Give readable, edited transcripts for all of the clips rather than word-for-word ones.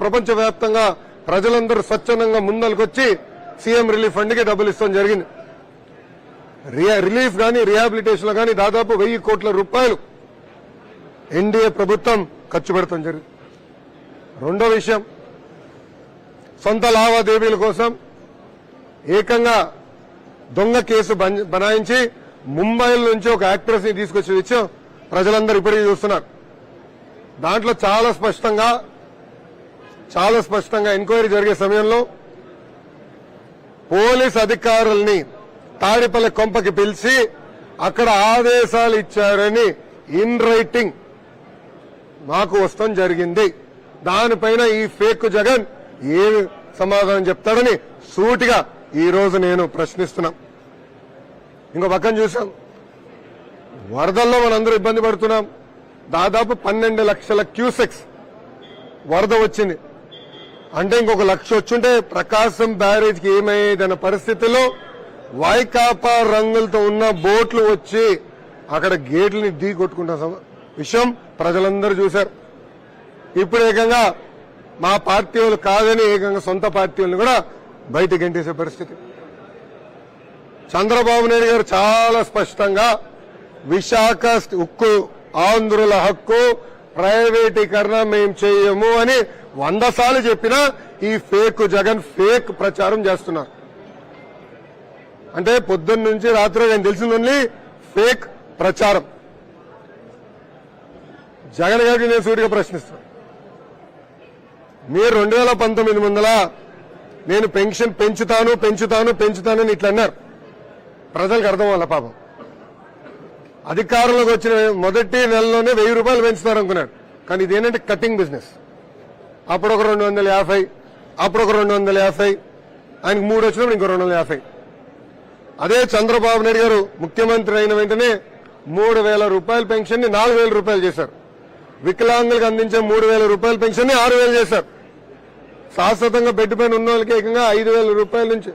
ప్రపంచవ్యాప్తంగా ప్రజలందరూ స్వచ్ఛందంగా ముందలకొచ్చి సీఎం రిలీఫ్ ఫండ్ కి డబ్బులు ఇస్తాం జరిగింది. రిలీఫ్ గానీ రిహాబిలిటేషన్ గానీ దాదాపు 1000 కోట్ల రూపాయలు ఎన్డీఏ ప్రభుత్వం ఖర్చు పెడతాం జరిగింది. రెండో విషయం, సొంత లావాదేవీల కోసం ఏకంగా దొంగ కేసు బనాయించి ముంబైలో నుంచి ఒక యాక్ట్రెస్ ని తీసుకొచ్చే విషయం ప్రజలందరూ ఇప్పటికీ చూస్తున్నారు. దాంట్లో చాలా స్పష్టంగా ఎంక్వైరీ జరిగే సమయంలో పోలీస్ అధికారుల్ని తాడిపల్లి కొంపకి పిలిచి అక్కడ ఆదేశాలు ఇచ్చారని ఇన్ రైటింగ్ మాకు వస్తాం జరిగింది. దానిపైన ఈ ఫేక్ జగన్ ఏమి సమాధానం చెప్తాడని సూటిగా ఈ రోజు నేను ప్రశ్నిస్తున్నా. ఇంకో పక్కన చూసాం, వరదల్లో మనందరూ ఇబ్బంది పడుతున్నాం. దాదాపు 12 లక్షల క్యూసెక్స్ వరద వచ్చింది. అంటే ఇంకొక 1,00,000 వచ్చుంటే ప్రకాశం బ్యారేజ్కి ఏమయ్యేదన్న పరిస్థితిలో వైకాపా రంగులతో ఉన్న బోట్లు వచ్చి అక్కడ గేట్లని ఢీ కొట్టుకుంటున్న విషయం ప్రజలందరూ చూశారు. ఇప్పుడు ఏకంగా మా పార్టీ వాళ్ళు కాదని ఏకంగా సొంత పార్టీ వాళ్ళని కూడా బయటకు గెంటేసే పరిస్థితి. చంద్రబాబు నాయుడు గారు చాలా స్పష్టంగా విశాఖ ఉక్కు ఆంధ్రుల హక్కు, ప్రైవేటీకరణ మేం చేయము అని 100 సార్లు చెప్పినా ఈ ఫేక్ జగన్ ఫేక్ ప్రచారం చేస్తున్నారు. అంటే పొద్దున్న నుంచి రాత్రి నేను తెలిసిందని ఫేక్ ప్రచారం. జగన్ గారికి నేను సూటిగా ప్రశ్నిస్తాను, మీరు 2019 ముందల నేను పెన్షన్ పెంచుతానని ఇట్లా అన్నారు. ప్రజలకు అర్థం వల్ల పాపం అధికారంలోకి వచ్చిన మొదటి నెలలోనే 1000 రూపాయలు పెంచుతారు అనుకున్నాడు. కానీ ఇదేంటంటే కటింగ్ బిజినెస్. అప్పుడు ఒక 250, అప్పుడు ఒక 250, ఆయనకు 3 వచ్చినప్పుడు ఇంకో 250. అదే చంద్రబాబు నాయుడు గారు ముఖ్యమంత్రి అయిన వెంటనే 3,000 రూపాయల పెన్షన్ ని 4,000 రూపాయలు చేశారు. వికలాంగులకు అందించే 3,000 రూపాయల పెన్షన్ ని 6,000 చేశారు. శాశ్వతంగా బెడ్ పైన ఉన్న వాళ్ళకి ఏకంగా 5,000 రూపాయల నుంచి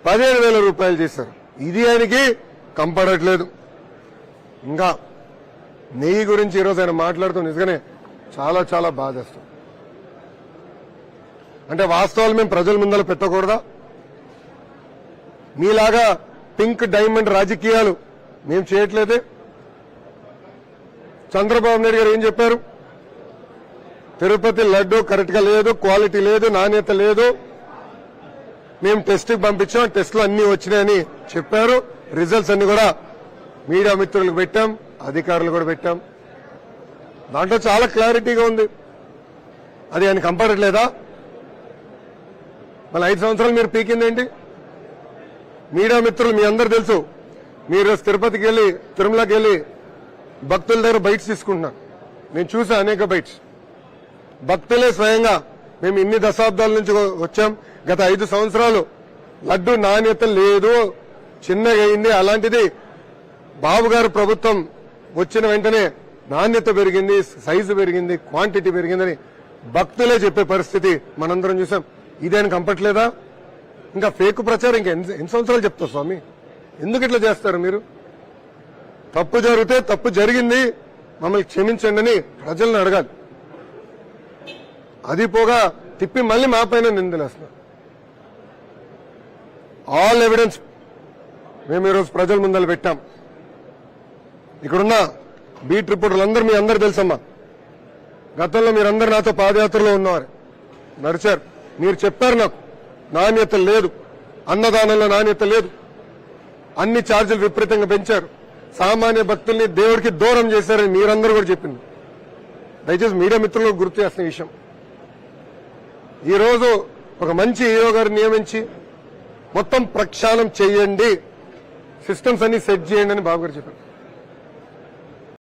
15,000 రూపాయలు చేశారు. ఇది ఆయనకి కంపడట్లేదు. ఇంకా నెయ్యి గురించి ఈరోజు ఆయన మాట్లాడుతూ నిజంగానే చాలా బాధేస్తాం. అంటే వాస్తవాలు మేము ప్రజల ముందర పెట్టకూడదా? మీలాగా పింక్ డైమండ్ రాజకీయాలు మేము చేయట్లేదే. చంద్రబాబు నాయుడు గారు ఏం చెప్పారు? తిరుపతి లడ్డు కరెక్ట్ గా లేదు, క్వాలిటీ లేదు, నాణ్యత లేదు, మేము టెస్ట్ కి పంపించాం, టెస్టులు అన్ని వచ్చినాయని చెప్పారు. రిజల్ట్స్ అన్ని కూడా మీడియా మిత్రులకు పెట్టాం, అధికారులు కూడా పెట్టాం. దాంట్లో చాలా క్లారిటీగా ఉంది. అది ఆయన కంపడట్లేదా? మళ్ళీ 5 సంవత్సరాలు మీరు పీకిందేంటి? మీడియా మిత్రులు మీ అందరు తెలుసు, మీరు తిరుపతికి వెళ్లి తిరుమలకి వెళ్లి భక్తుల దగ్గర బైట్స్ తీసుకుంటున్నారు. నేను చూసా అనేక బైట్స్. భక్తులే స్వయంగా మేము ఇన్ని దశాబ్దాల నుంచి వచ్చాం, గత 5 సంవత్సరాలు లడ్డు నాణ్యత లేదు, చిన్నగా అయింది, అలాంటిది బాబు గారు ప్రభుత్వం వచ్చిన వెంటనే నాణ్యత పెరిగింది, సైజు పెరిగింది, క్వాంటిటీ పెరిగిందని భక్తులే చెప్పే పరిస్థితి మనందరం చూసాం. ఇదేం కంపట్లేదా? ఇంకా ఫేక్ ప్రచారం ఇంకా ఎన్ని సంవత్సరాలు చెప్తారు స్వామి? ఎందుకు ఇట్లా చేస్తారు మీరు? తప్పు జరిగితే తప్పు జరిగింది, మమ్మల్ని క్షమించండి అని ప్రజలను అడగాలి. అది పోగా తిప్పి మళ్ళీ మా పైన నిందలేస్తున్నారు. ఆల్ ఎవిడెన్స్ మేము ఈరోజు ప్రజల ముందర పెట్టాం. ఇక్కడున్న బీట్ రిపోర్టర్లు మీ అందరూ తెలుసమ్మా, గతంలో మీరందరూ నాతో పాదయాత్రలో ఉన్నవారు, నడిచారు. మీరు చెప్పారు నాకు నాణ్యత లేదు, అన్నదానంలో నాణ్యత లేదు, అన్ని ఛార్జీలు విపరీతంగా పెంచారు, సామాన్య భక్తుల్ని దేవుడికి దూరం చేశారని మీరందరూ కూడా చెప్పింది. దయచేసి మీడియా మిత్రులకు గుర్తు చేస్తున్న విషయం, ఈ రోజు ఒక మంచి ఈఓ గారు నియమించి మొత్తం ప్రక్షాళన చేయండి, సిస్టమ్స్ అన్ని సెట్ చేయండి అని బాబు గారు చెప్పారు.